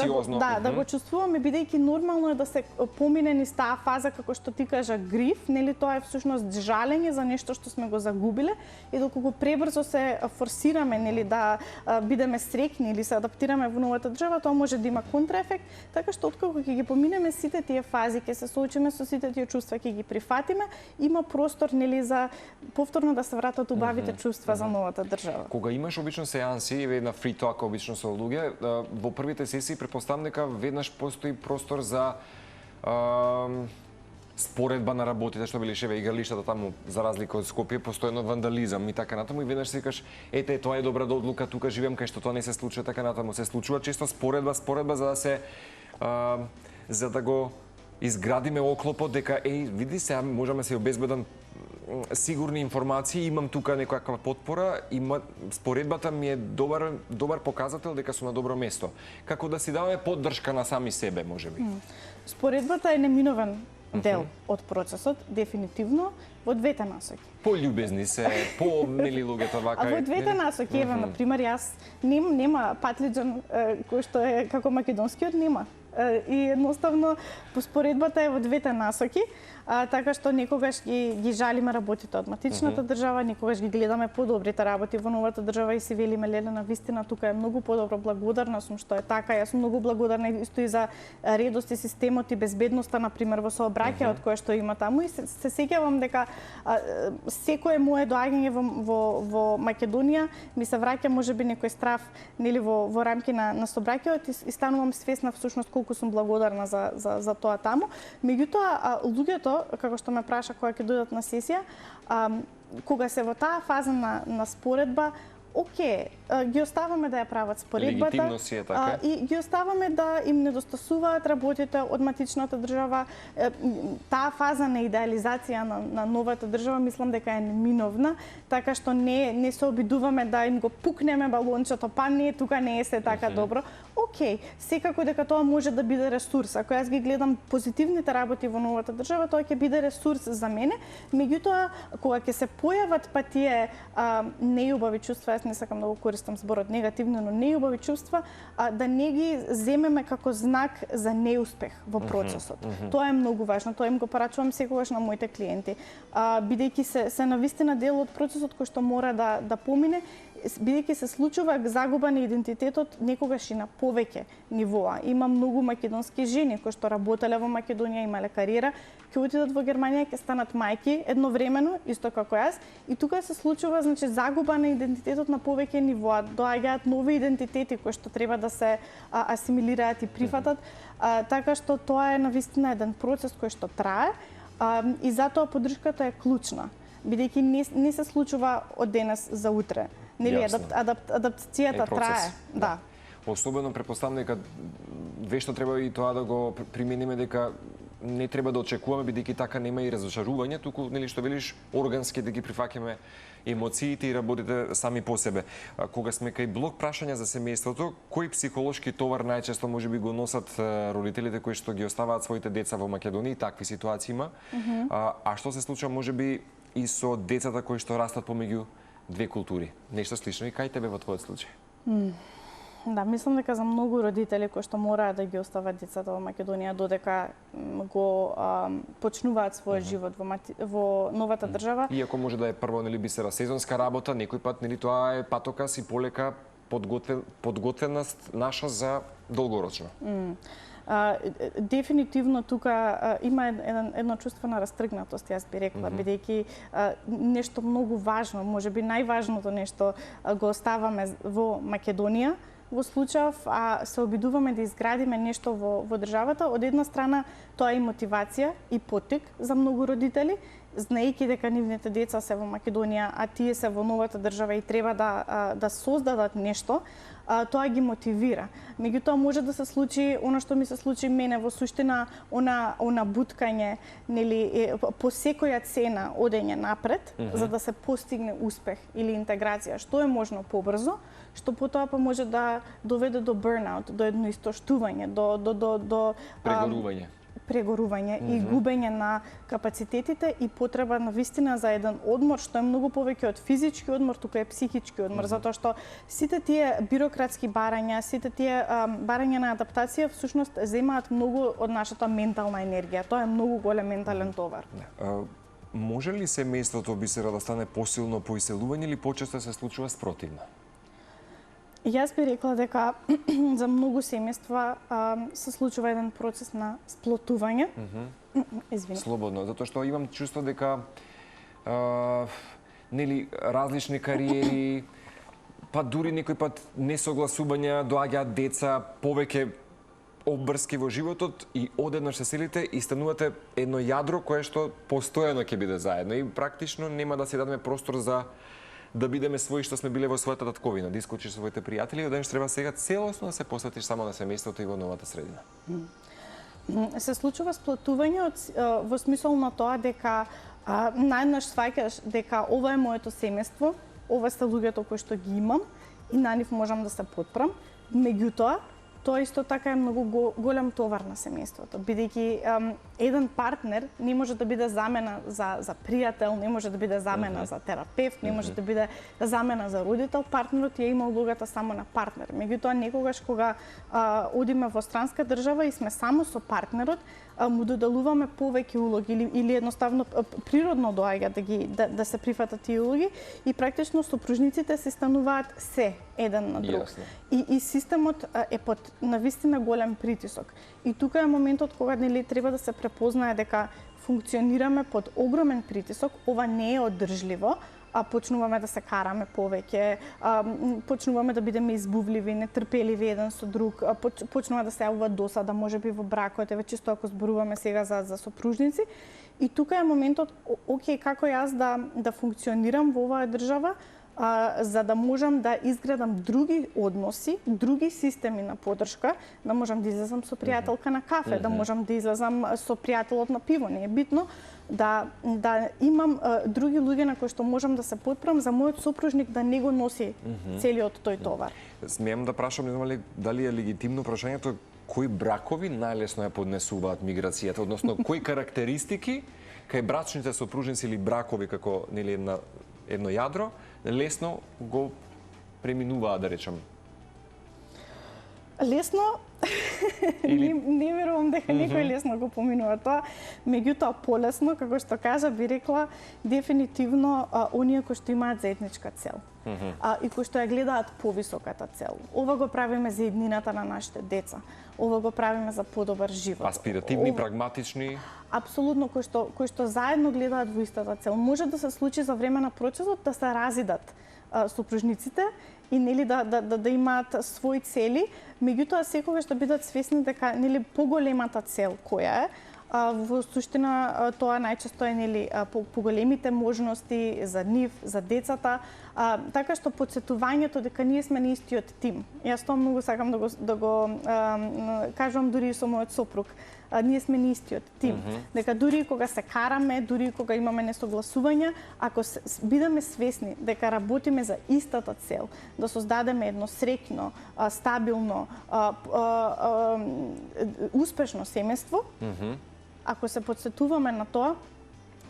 да го чувствуваме, бидејќи нормално е да се помине низ таа фаза, како што ти кажа, гриф, нели, тоа е всушност жалење за нешто што сме го загубиле и доколку пребрзо се форсираме, нели, да бидеме среќни или се адаптираме во новата држава, тоа може да има контраефект, така што откако ќе ги поминеме сите тие фази, ќе се соочиме со сите тие чувства, ќе ги прифатиме, има простор, нели, за повторно да се вратат убавите чувства за новата држава. Кога имаш обично сеанси или на free talk обично со луѓе, во првите сесии претпоставам дека веднаш постои простор за споредба на работите, што белишеве игралиштата таму, за разлика од Скопје, постојано вандализам и така натаму, и веднаш си кажеш, ете, тоа е добра одлука, тука живеам, кај што тоа не се случува, така натаму. Се случува често споредба за да се за да го изградиме оклопот дека види сега можеме се обезбедам сигурни информации, имам тука некоја потпора, споредбата ми е добар показател дека сум на добро место. Како да си даваме поддршка на сами себе, можеби. Споредбата е неминовен дел од процесот, дефинитивно, во двете насоки. Пољубезни се, нели луѓето вака. А во двете насоки, еве, например, јас нема патлиџан кој што е како македонскиот, нема. И едноставно споредбата е во двете насоки, така што некогаш ги жалиме работите од матичната држава, некогаш ги гледаме подобрите работи во новата држава и си велиме, Лелена, вистина тука е многу подобро, благодарна сум што е така. Јас сум многу благодарна исто и за редост и системот и безбедноста, например, во сообраќајот кое што има таму, и се сеќавам дека секое мое доаѓање во Македонија ми се враќа можеби некој страв, нели, во рамки на сообраќајот и станувам свесна всушност колку сум благодарна за тоа таму. Меѓутоа, луѓето, како што ме праша кога ќе дојдат на сесија, кога се во таа фаза на споредба, окей, ги оставаме да ја прават споредбата. Легитимно си е така. И ги оставаме да им недостасуваат работите од матичната држава. Таа фаза на идеализација на новата држава мислам дека е неминовна, така што не се обидуваме да им го пукнеме балончето, па не, тука не е се така добро. Океј, секако дека тоа може да биде ресурс. Ако јас ги гледам позитивните работи во новата држава, тоа ќе биде ресурс за мене. Меѓутоа, кога ќе се појават па тие неубави чувства, јас не сакам да го користам зборот негативно, но неубави чувства, да не ги земеме како знак за неуспех во процесот. Тоа е многу важно, тоа им го порачувам секогаш на моите клиенти. Бидејќи се навистина дел од процесот кој што мора да помине, бидејќи се случува загуба на идентитетот некогаш и на повеќе нивоа. Има многу македонски жени кои што работеле во Македонија, имале кариера, ќе отидат во Германија, ќе станат мајки едновремено, исто како јас, и тука се случува значи загуба на идентитетот на повеќе нивоа. Доаѓаат нови идентитети кои што треба да се асимилираат и прифатат, така што тоа е навистина еден процес кој што трае, и затоа поддршката е клучна, бидејќи не се случува од денес за утре. Нели, адаптацијата трае. Да. Особено претпоставам дека вешто треба и тоа да го примениме, дека не треба да очекуваме, бидејќи така нема и разочарување, туку нели што велиш органски да ги прифаќаме емоциите и работите сами по себе. Кога сме кај блок прашања за семејството, кој психолошки товар најчесто можеби го носат родителите кои што ги оставаат своите деца во Македонија, такви ситуации има? А што се случува можеби и со децата кои што растат помеѓу две култури? Нешто слично и кај тебе во твојот случај? Да, мислам дека за многу родители кои што мораат да ги остават децата во Македонија додека го почнуваат својот живот во новата држава. Иако може да е прво нели бисера сезонска работа, некој пат нели тоа е патокас и полека подготвеност наша за долгорочно. Дефинитивно тука има едно чувство на растргнатост, јас би рекла, бидејќи нешто многу важно, можеби најважното нешто го оставаме во Македонија во случајов, а се обидуваме да изградиме нешто во државата. Од една страна тоа е и мотивација и поттик за многу родители, знаејќи дека нивните деца се во Македонија, а тие се во новата држава и треба да создадат нешто, тоа ги мотивира. Меѓутоа може да се случи она што ми се случи мене, во суштина она буткање, нели, по секоја цена одење напред за да се постигне успех или интеграција, што е можно побрзо, што потоа па може да доведе до burnout, до едно истоштување, до прегорување и губење на капацитетите и потреба на вистина за еден одмор, што е многу повеќе од физички одмор, тука е психички одмор, затоа што сите тие бирократски барања, сите тие барања на адаптација всушност земаат многу од нашата ментална енергија. Тоа е многу голем ментален товар. Може ли семејството бисера да стане посилно по иселување или почесто се случува спротивно? Јас би рекла дека за многу семејства се случува еден процес на сплотување. Извини. Слободно, затоа што имам чувство дека нели различни кариери, па дури некој пат несогласувања, доаѓаат деца, повеќе обврски во животот и одеднаш се селите и станувате едно јадро кое што постојано ќе биде заедно и практично нема да си дадеме простор за да бидеме свои што сме биле во својата татковина, да искочиш со своите пријатели и одеднаш треба сега целосно да се посветиш само на семејството и во новата средина. Се случува сплотување во смисол на тоа дека најнаш сваќаш дека ова е моето семејство, ова се луѓето кои што ги имам и на нив можам да се потпрам. Меѓутоа, тоа исто така е многу голем товар на семејството, бидејќи еден партнер не може да биде замена за пријател, не може да биде замена за терапевт, не може да биде замена за родител. Партнерот ја има улогата само на партнер. Меѓутоа, некогаш кога одиме во странска држава и сме само со партнерот, му доделуваме повеќе улоги или едноставно природно доаѓа да се прифатат тие улоги и практично сопружниците се стануваат се еден на друг. И системот е под навистина голем притисок. И тука е моментот кога нели треба да се препознае дека функционираме под огромен притисок, ова не е одржливо, почнуваме да се караме повеќе, почнуваме да бидеме избувливи, нетрпеливи еден со друг, почнува да се јавува досада, можеби во бракот, еве чисто ако зборуваме сега за сопружници. И тука е моментот, окей, како јас да функционирам во оваа држава, за да можам да изградам други односи, други системи на поддршка, да можам да излезам со пријателка на кафе, да можам да излезам со пријателот на пиво, не е битно, да имам други луѓе на кои што можам да се потпрам за мојот сопружник да не го носи целиот тој товар. Смеам да прашам, не знам дали е легитимно прашањето, кои бракови најлесно ја поднесуваат миграцијата, односно кои карактеристики кај брачните сопружници или бракови како нели едно јадро лесно го преминуваат, да речам. Лесно не верувам дека некој лесно го поминува тоа, меѓутоа полесно, како што кажа, би рекла дефинитивно оние кои што имаат заедничка цел. И кои што ја гледаат повисоката цел. Ова го правиме за еднината на нашите деца. Ова го правиме за подобар живот. Аспиративни, прагматични. Апсолутно, кои што заедно гледаат во истата цел. Може да се случи за време на процесот да се разидат сопружниците и нели да имаат своји цели, меѓутоа секогаш да бидат свесни дека нели поголемата цел која е, во суштина тоа најчесто е нели поголемите можности за нив, за децата, така што потсетувањето дека ние сме на истиот тим. Јас тоа многу сакам да го кажувам дури и со мојот сопруг. Ние сме на истиот тим. Дека дури кога се караме, дури кога имаме несогласувања, ако бидеме свесни дека работиме за истата цел, да создадеме едно среќно, стабилно, успешно семејство, ако се подсетуваме на тоа,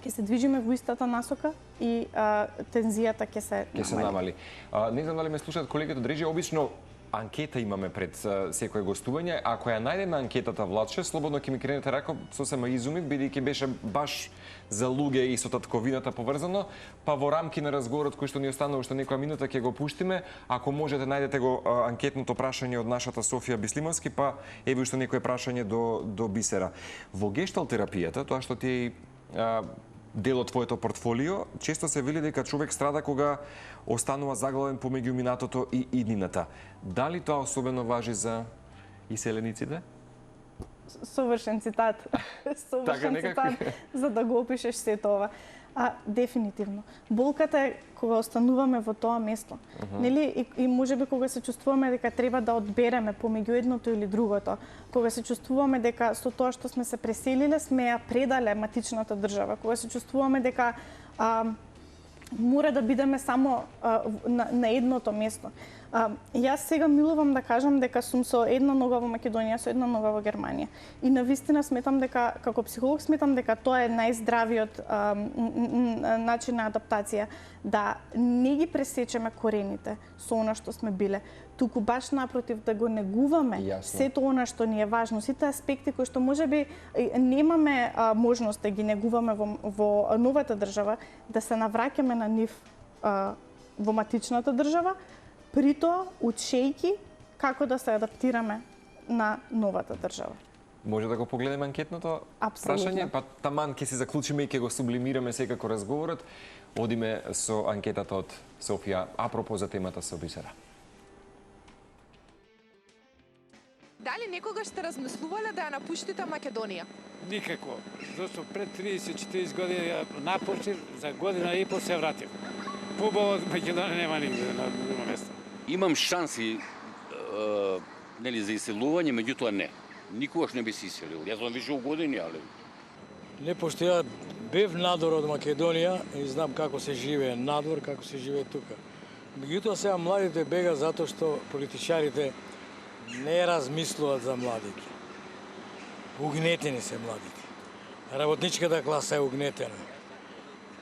ќе се движиме во истата насока и тензијата ќе се намали. Не знам дали ме слушаат колегите од Режија, обично анкета имаме пред секој гостување. Ако ја најдеме анкетата, Владче, слободно ќе ми кренете рако, сосема изумив, бидејќи беше баш за луѓе и со татковината поврзано, па во рамки на разговорот кој што ни останува уште некоја минута ќе го пуштиме. Ако можете најдете го анкетното прашање од нашата Софија Бислимовски, па еве уште некое прашање до Бисера. Во гешталт терапијата, тоа што ти е дел од твоето портфолио, често се вели дека човек страда кога останува заглавен помеѓу минатото и иднината. Дали тоа особено важи за иселениците? Совршен цитат. Совршен цитат за да го опишеш сето ова. Дефинитивно. Болката е кога остануваме во тоа место. Нели и можеби кога се чувствуваме дека треба да одбереме помеѓу едното или другото, кога се чувствуваме дека со тоа што сме се преселиле сме ја предале матичната држава, кога се чувствуваме дека мора да бидеме само на едното место. Јас сега милувам да кажам дека сум со една нога во Македонија, со една нога во Германија. И навистина сметам дека, како психолог, сметам дека тоа е најздравиот начин на адаптација. Да не ги пресечеме корените со она што сме биле, туку баш напротив да го негуваме сето она што ни е важно, сите аспекти кои што можеби немаме можност да ги негуваме во новата држава, да се навраќаме на нив во матичната држава, при тоа учејки како да се адаптираме на новата држава. Може да го погледнеме анкетното прашање, па таман ќе се заклучиме и ќе го сублимираме секако разговорот. Одиме со анкетата од Софија, апропо за темата со Бисера. Дали некогаш сте размислувале да ја напуштите Македонија? Никако, зашто пред 30-40 години ја напуштив, за година и по се вратив. Побаво од Македонија нема нигде на друго место. Имам шанси нели за иселување, меѓутоа не. Никогаш не би се иселил. Јас сум више години, али не пошто ја бев надвор од Македонија и знам како се живее надвор, како се живее тука. Меѓутоа сега младите бега затоа што политичарите не размислуваат за младите. Угнетени се младите. Работничката класа е угнетена.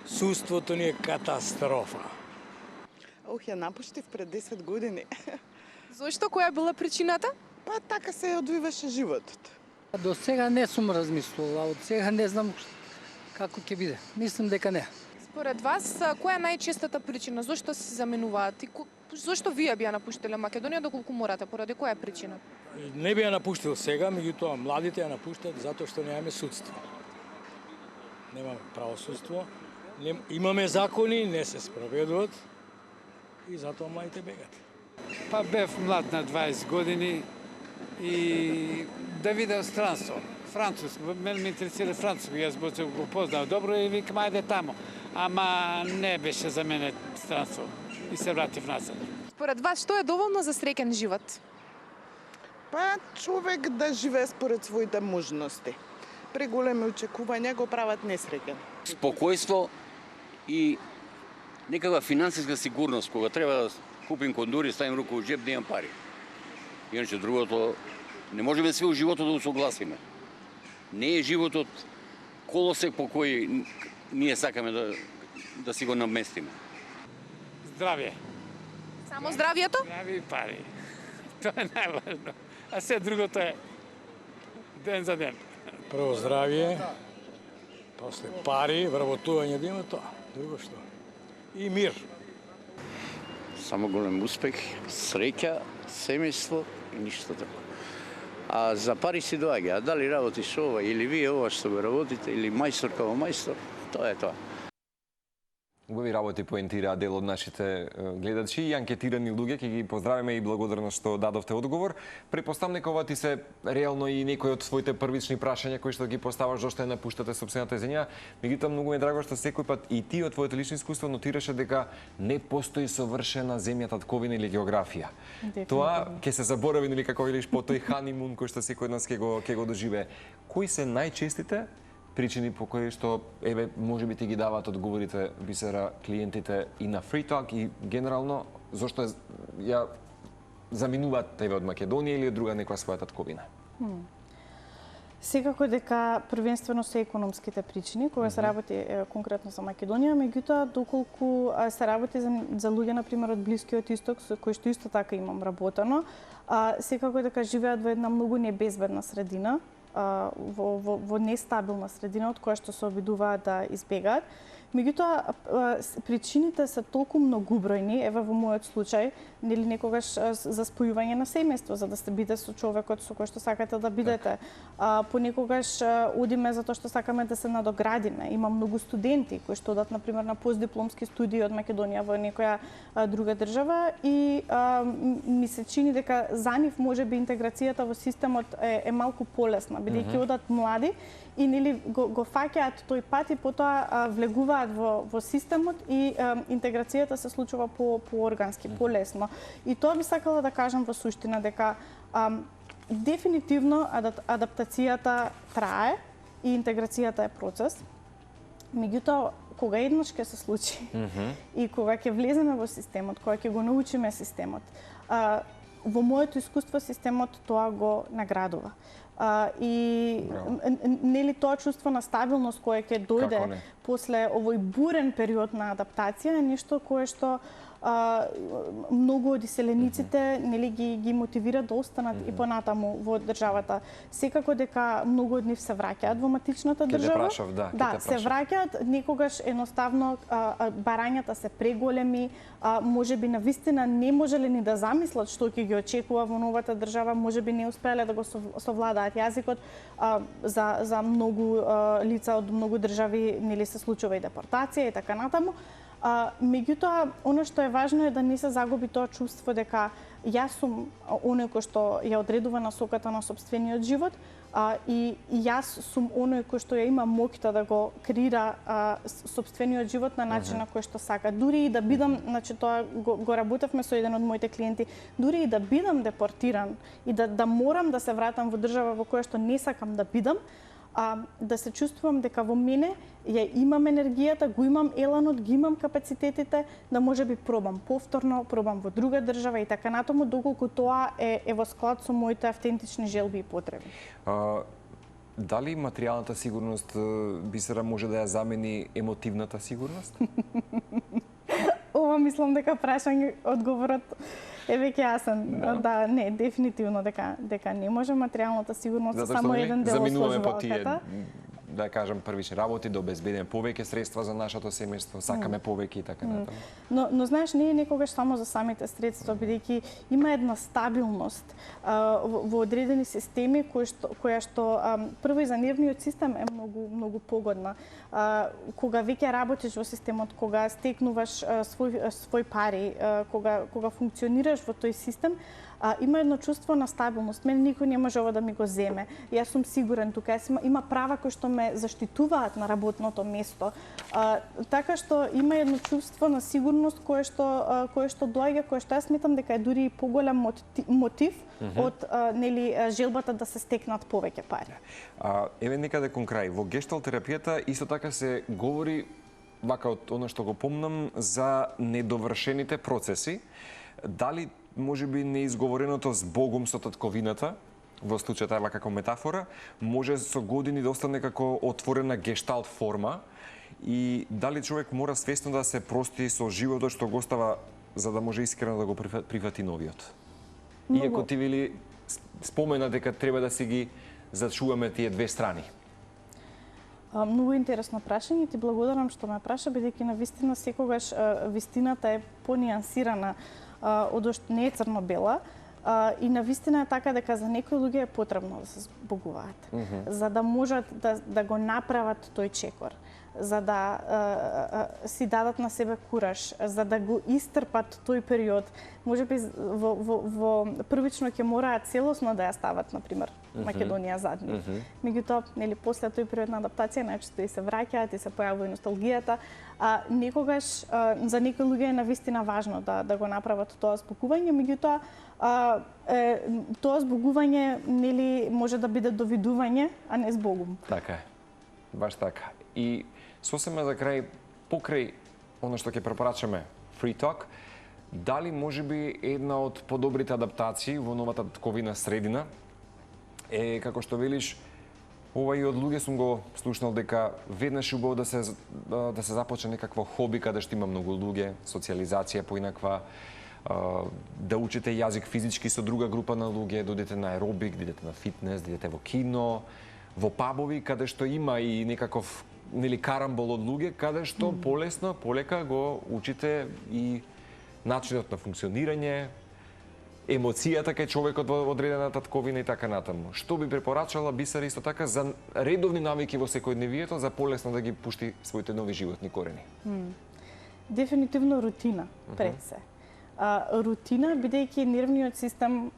Суството ни е катастрофа. Ја напуштив пред 10 години. Зошто? Која била причината? Па така се одвиваше животот. До сега не сум размислувала, од сега не знам како ќе биде. Мислам дека не. Според вас, која е најчестата причина? Зошто се заменуваат? Зошто вие би ја напуштиле Македонија доколку морате? Поради која причина? Не би ја напуштил сега, меѓутоа младите ја напуштат затоа што немаме судство. Немаме правосудство, имаме закони, не се спроведуваат и затоа младите бегат. Па бев млад на 20 години и да видам странство. Француско, мене ме интересира француско, јас го познав добро и викам ајде тамо. Ама не беше за мене странство. и се вратив назад. Според вас, што е доволно за среќен живот? Па човек да живее според своите можности. Преголеми очекувања го прават несреќен. Спокојство и некаква финансиска сигурност, кога треба да купим кондури, ставим рука во джеб, да имам пари. Иначе другото, не можеме све у животот да усогласиме. Не е животот колосек по кој ние сакаме да си го наместиме. Здравје. Само здравието? Здравје и пари. Тоа е најважно. А се другото е ден за ден. Прво здравје, после пари, вработување да има тоа. Друго што? И мир. Само голем успех, среќа, семејство и ништо тако. А за пари си доаѓа, а дали работиш ова или вие ова што го работите или мајстор како мајстор, тоа е тоа. Убави работи поентираа дел од нашите гледачи и анкетирани луѓе, ќе ги поздравиме и благодарно што дадовте одговор. Претпоставам дека ова ти се реално и некои од своите првични прашања кои што ги поставаш зошто ја напуштате сопствената земја. Меѓутоа многу ми е драго што секој пат и ти од твоето лично искуство нотираше дека не постои совршена земја, татковина или географија. Тоа ќе се заборави, нели, како велиш, по тој ханимун кој што секој од нас ќе го доживее. Кои се најчестите причини по кои што можеби ти ги даваат одговорите, Бисера, клиентите и на Free Talk и генерално зошто ја заминуваат тебе од Македонија или од друга некоја своја татковина? Секако дека првенствено се економските причини, кога се работи конкретно за Македонија, меѓутоа доколку се работи за луѓе на пример од Блискиот исток со кои што исто така имам работено, секако дека живеат во една многу небезбедна средина, во нестабилна средина од која што се обидуваат да избегаат. Меѓутоа, причините се толку многубројни, еве во мојот случај, нели некогаш за спојување на семејство, за да се биде со човекот со кој што сакате да бидете. Понекогаш одиме затоа што сакаме да се надоградиме. Има многу студенти кои што одат, например, на постдипломски студии од Македонија во некоја друга држава и ми се чини дека за нив можеби интеграцијата во системот е малку полесна, бидејќи одат млади и нели го фаќаат тој пат и потоа влегуваат во системот и интеграцијата се случува по-органски, полесно. И тоа би сакала да кажам во суштина дека дефинитивно адаптацијата трае и интеграцијата е процес. Меѓутоа, кога еднаш ќе се случи и кога ќе влеземе во системот, кога ќе го научиме системот, во моето искуство системот тоа го наградува. И нели тоа чувство на стабилност кое ќе дојде после овој бурен период на адаптација е нешто кое што многу од иселениците нели ги мотивира да останат и понатаму во државата. Секако дека многу од нив се враќаат во матичната држава. Се враќаат, некогаш едноставно барањата се преголеми, можеби навистина не можеле ни да замислат што ќе ги очекува во новата држава, можеби не успеале да го совладаат јазикот. За многу лица од многу држави нели се случува и депортација и така натаму. Меѓутоа, она што е важно е да не се загуби тоа чувство дека јас сум оној кој што ја одредува насоката на сопствениот живот и јас сум оној кој што ја има моќта да го креира сопствениот живот на начин на кој што сака. Дури и да бидам, значи тоа го работевме со еден од моите клиенти, дури и да бидам депортиран и да морам да се вратам во држава во која што не сакам да бидам, да се чувствувам дека во мене ја имам енергијата, го имам еланот, ги имам капацитетите, да можеби пробам повторно, пробам во друга држава и така натаму, доколку тоа е во склад со моите автентични желби и потреби. Дали материјалната сигурност, Бисера, може да ја замени емотивната сигурност? Ова мислам дека прашање одговорот е веќе јасен. Да, не, дефинитивно дека не може. Материјалната сигурност е само еден дел од сложувалката. Да кажам, првични работи, да обезбедиме повеќе средства за нашето семејство, сакаме повеќе и така натаму. Но знаеш, не е некогаш само за самите средства, бидејќи има една стабилност во одредени системи која што прво и за нервниот систем е многу погодна. Кога веќе работиш во системот, кога стекнуваш свој пари, кога функционираш во тој систем, има едно чувство на стабилност. Мене никој не може ова да ми го земе. Јас сум сигурен тука. Има права кои што ме ме заштитуваат на работното место. Така што има едно чувство на сигурност кое што доаѓа, кое што јас сметам дека е дури и поголем мотив од нели желбата да се стекнат повеќе пари. Еве некаде кон крај, во гешталт терапијата исто така се говори вака од она што го помнам за недовршените процеси. Дали можеби неизговореното с Богом со татковината, во случајот е како метафора, може со години да остане како отворена гешталт форма и дали човек мора свесно да се прости со животот што го остава за да може искрено да го прифати новиот. Иако ти вели спомена дека треба да си ги зачуваме тие две страни. Многу интересно прашање, ти благодарам што ме праша, бидејќи на вистина секогаш вистината е пониансирана од што не е црно-бела. И на вистина е така дека за некои луѓе е потребно да се збогуваат, за да можат да го направат тој чекор, за да си дадат на себе кураж, за да го истрпат тој период. Можеби во првично ќе мораат целосно да ја стават, например, Македонија зад нив. Меѓутоа, нели после тој период на адаптација најчесто и се враќаат и се појавува и носталгијата. Некогаш за некои луѓе е навистина важно да го направат тоа збогување, меѓутоа тоа збогување нели може да биде довидување, а не збогум. Така е. Баш така. И сосема за крај, покрај оно што ќе препорачаме Free Talk, дали можеби една од подобрите адаптации во новата татковина средина е, како што велиш, ова и од луѓе сум го слушнал дека веднаш убаво да се започне некакво хоби каде што има многу луѓе, социализација поинаква, да учите јазик физички со друга група на луѓе, да одите на аеробик, да идете на фитнес, да идете во кино, во пабови каде што има и некаков нели карамбол од луѓе, каде што полесно, полека го учите и начинот на функционирање, емоцијата кај човекот во одредена татковина и така натаму. Што би препорачала Бисера исто така за редовни навики во секојдневието, за полесно да ги пушти своите нови животни корени? Дефинитивно рутина пред се. Рутина, бидејќи нервниот систем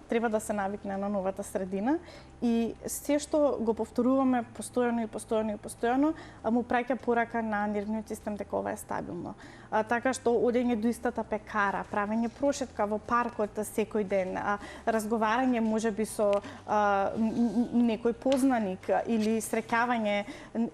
треба да се навикне на новата средина и се што го повторуваме постојано, му праќа порака на нервниот систем дека ова е стабилно. Така што одење до истата пекара, правење прошетка во паркот секој ден, разговарање можеби со некој познаник или среќавање,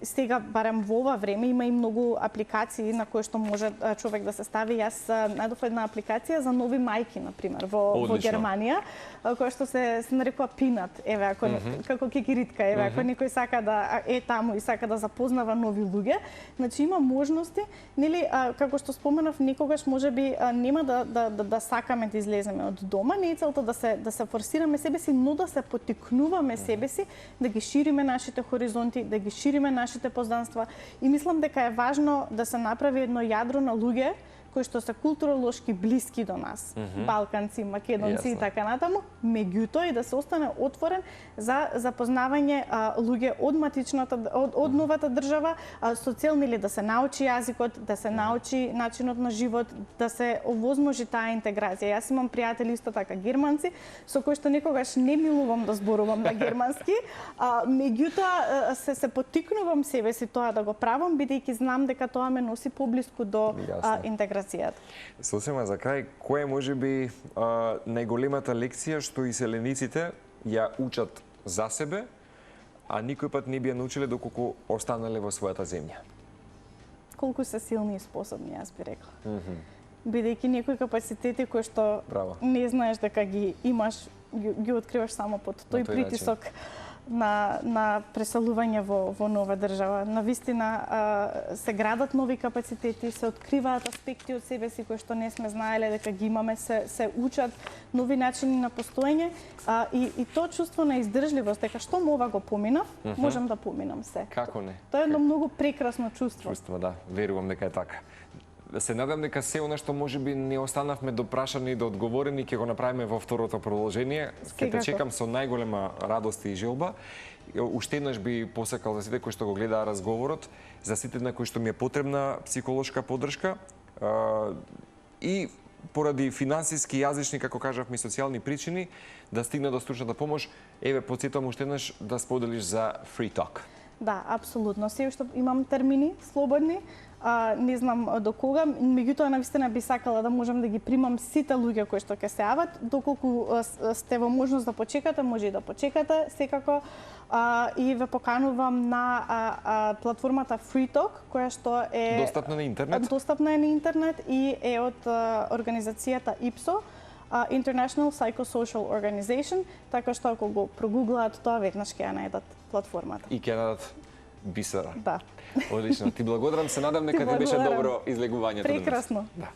сега барем во ова време има и многу апликации на кои што може човек да се стави. Јас најдов една апликација за нови мајки, например, во Германија, која што се нарекува Пинат, еве ако како кекиритка, еве ако некој сака да е таму и сака да запознава нови луѓе, значи има можности, нели како што споменав, некогаш можеби нема да сакаме да излеземе од дома, не е целта да се форсираме себеси, но да се поттикнуваме себеси, да ги шириме нашите хоризонти, да ги шириме нашите познанства и мислам дека е важно да се направи едно јадро на луѓе кои што се културолошки блиски до нас, балканци, македонци и така натаму, меѓутоа и да се остане отворен за запознавање луѓе од матичната, од новата држава, со цел нели да се научи јазикот, да се научи начинот на живот, да се овозможи таа интеграција. Јас имам пријатели исто така германци, со кои што некогаш не милувам да зборувам на германски, меѓутоа се поттикнувам себе си тоа да го правам, бидејќи знам дека тоа ме носи поблиску до интеграција. Сосема за крај, која може би најголемата лекција што иселениците ја учат за себе, а никој пат не би ја научиле доколку останале во својата земја? Колку се силни и способни, јас би рекла. Бидејќи некои капацитети кои што не знаеш дека ги имаш, ги откриваш само под тој притисок на преселување во нова држава. Навистина се градат нови капацитети, се откриваат аспекти од себе си кои што не сме знаеле дека ги имаме, се учат нови начини на постоење и тоа чувство на издржливост, дека штом ова го поминав, можам да поминам се. Како не? Тоа е едно многу прекрасно чувство. Чувство, да, верувам дека е така. Се надам дека се она што можеби не останавме допрашани и да одговорени ќе го направиме во второто продолжение. Ќе те чекам со најголема радост и желба. Уште еднаш би посакал за сите кои што го гледаа разговорот, за сите на кои што ми е потребна психолошка поддршка и поради финансиски, јазични, како кажавме, социјални причини, да стигна до стручната помош, еве потсетувам уште еднаш да споделиш за Free Talk. Да, апсолутно. Се уште имам термини слободни. Не знам до кога, меѓутоа навистина би сакала да можам да ги примам сите луѓе кои што ќе се јават. Доколку сте во можност да почекате, може и да почекате секако. И ве поканувам на платформата FreeTalk, која што е Достапна на интернет? Достапна е на интернет и е од организацијата IPSO, International Psychosocial Organization, така што ако го прогуглаат тоа, веднаш ќе ја најдат платформата. И ќе најдат Бисера. Да. Одлично. Ти благодарам, се надам дека ти беше благодарам. добро излегувањето. Прекрасно. Да.